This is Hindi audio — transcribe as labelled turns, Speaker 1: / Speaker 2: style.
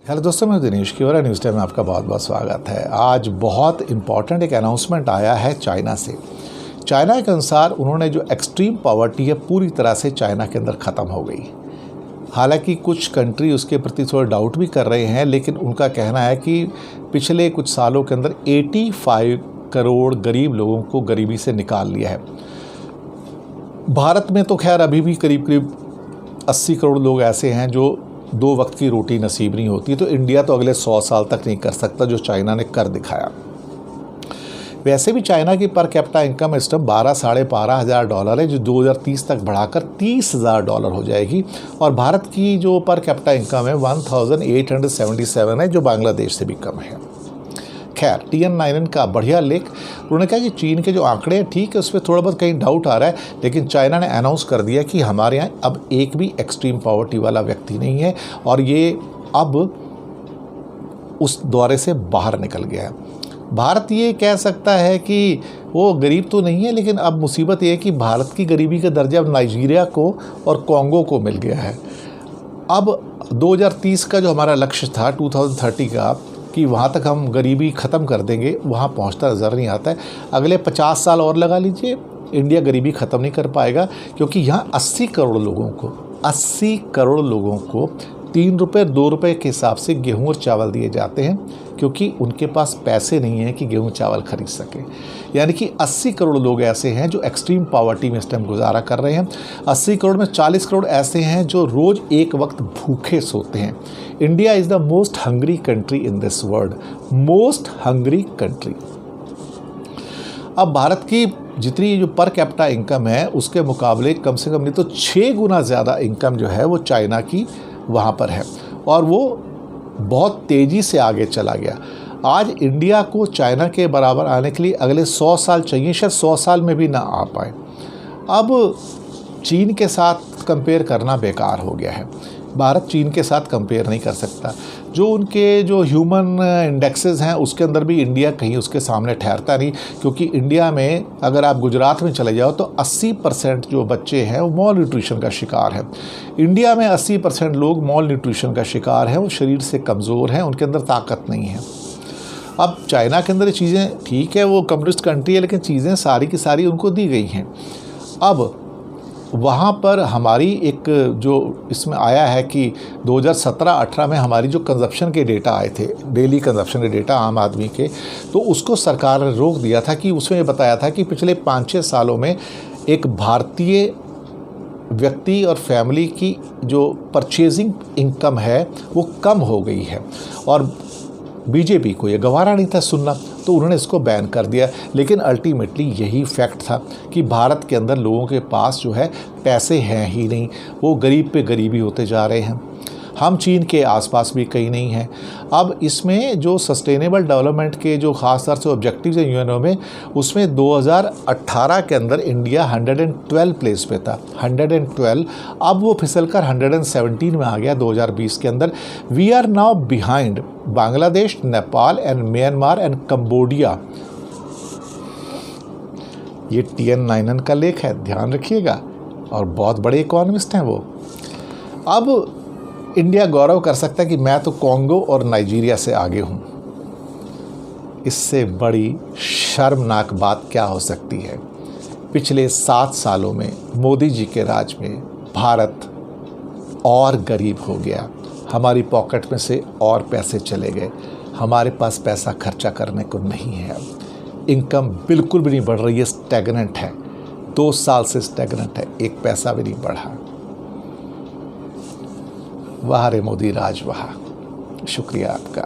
Speaker 1: हेलो दोस्तों, मैं दिनेश किवरा न्यूज़ टाइम में आपका बहुत बहुत स्वागत है। आज बहुत इम्पॉर्टेंट एक अनाउंसमेंट आया है चाइना से। चाइना के अनुसार उन्होंने जो एक्सट्रीम पॉवर्टी है पूरी तरह से चाइना के अंदर ख़त्म हो गई। हालांकि कुछ कंट्री उसके प्रति थोड़ा डाउट भी कर रहे हैं, लेकिन उनका कहना है कि पिछले कुछ सालों के अंदर 85 करोड़ गरीब लोगों को गरीबी से निकाल लिया है। भारत में तो खैर अभी भी करीब करीब 80 करोड़ लोग ऐसे हैं जो 2 वक्त की रोटी नसीब नहीं होती। तो इंडिया तो अगले 100 साल तक नहीं कर सकता जो चाइना ने कर दिखाया। वैसे भी चाइना की पर कैपिटा इनकम इस टाइम 12 साढ़े 12 हज़ार डॉलर है, जो 2030 तक बढ़ाकर 30,000 डॉलर हो जाएगी। और भारत की जो पर कैपिटा इनकम है 1877 है, जो बांग्लादेश से भी कम है। खैर, TN99 का बढ़िया लेख। उन्होंने कहा कि चीन के जो आंकड़े हैं ठीक है, उस पर थोड़ा बहुत कहीं डाउट आ रहा है, लेकिन चाइना ने अनाउंस कर दिया कि हमारे यहाँ अब एक भी एक्सट्रीम पॉवर्टी वाला व्यक्ति नहीं है और ये अब उस दौरे से बाहर निकल गया है। भारत ये कह सकता है कि वो गरीब तो नहीं है, लेकिन अब मुसीबत ये है कि भारत की गरीबी का दर्जा अब नाइजीरिया को और कॉन्गो को मिल गया है। अब 2030 का जो हमारा लक्ष्य था 2030 का कि वहाँ तक हम गरीबी ख़त्म कर देंगे, वहाँ पहुँचता नज़र नहीं आता है। अगले 50 साल और लगा लीजिए, इंडिया गरीबी ख़त्म नहीं कर पाएगा, क्योंकि यहाँ 80 करोड़ लोगों को 3 रुपये 2 रुपये के हिसाब से गेहूँ और चावल दिए जाते हैं, क्योंकि उनके पास पैसे नहीं हैं कि गेहूँ चावल खरीद सके। यानी कि 80 करोड़ लोग ऐसे हैं जो एक्सट्रीम पॉवर्टी में इस टाइम गुजारा कर रहे हैं। 80 करोड़ में 40 करोड़ ऐसे हैं जो रोज़ एक वक्त भूखे सोते हैं। India is the most hungry country in this world, most hungry country. अब भारत की जितनी जो पर कैपिटा इनकम है उसके मुकाबले कम से कम नहीं तो 6 गुना ज़्यादा इनकम जो है वो चाइना की वहाँ पर है, और वो बहुत तेज़ी से आगे चला गया। आज इंडिया को चाइना के बराबर आने के लिए अगले 100 साल चाहिए, शायद 100 साल में भी ना आ पाए। अब चीन के साथ कंपेयर करना बेकार हो गया है। भारत चीन के साथ कंपेयर नहीं कर सकता। जो उनके जो ह्यूमन इंडेक्सेस हैं उसके अंदर भी इंडिया कहीं उसके सामने ठहरता नहीं, क्योंकि इंडिया में अगर आप गुजरात में चले जाओ तो 80% जो बच्चे हैं वो मॉल न्यूट्रिशन का शिकार हैं। इंडिया में 80% लोग मॉल न्यूट्रिशन का शिकार हैं, वो शरीर से कमज़ोर हैं, उनके अंदर ताकत नहीं है। अब चाइना के अंदर ये चीज़ें ठीक है, वो कम्युनिस्ट कंट्री है, लेकिन चीज़ें सारी की सारी उनको दी गई हैं। अब वहाँ पर हमारी एक जो इसमें आया है कि 2017-18 में हमारी जो कंजप्शन के डेटा आए थे, डेली कंजप्शन के डेटा आम आदमी के, तो उसको सरकार ने रोक दिया था। कि उसमें ये बताया था कि पिछले 5-6 सालों में एक भारतीय व्यक्ति और फैमिली की जो परचेजिंग इनकम है वो कम हो गई है, और बीजेपी को ये गवारा नहीं था सुनना, तो उन्होंने इसको बैन कर दिया। लेकिन अल्टीमेटली यही फैक्ट था कि भारत के अंदर लोगों के पास जो है पैसे हैं ही नहीं, वो गरीब पे गरीबी होते जा रहे हैं। हम चीन के आसपास भी कहीं नहीं हैं। अब इसमें जो सस्टेनेबल डेवलपमेंट के जो ख़ास तौर से ऑब्जेक्टिव्स हैं यूएनओ में, उसमें 2018 के अंदर इंडिया 112 प्लेस पे था, 112। अब वो फिसलकर 117 में आ गया 2020 के अंदर। We are now behind Bangladesh, Nepal and Myanmar and Cambodia. ये TN99 का लेख है, ध्यान रखिएगा, और बहुत बड़े इकोनॉमिस्ट हैं वो। अब इंडिया गौरव कर सकता है कि मैं तो कॉन्गो और नाइजीरिया से आगे हूँ। इससे बड़ी शर्मनाक बात क्या हो सकती है। पिछले 7 सालों में मोदी जी के राज में भारत और गरीब हो गया, हमारी पॉकेट में से और पैसे चले गए, हमारे पास पैसा खर्चा करने को नहीं है। अब इनकम बिल्कुल भी नहीं बढ़ रही है, स्टैग्नेंट है, 2 साल से स्टैग्नेंट है, एक पैसा भी नहीं बढ़ा। वाह रे मोदी राज वाह। शुक्रिया आपका।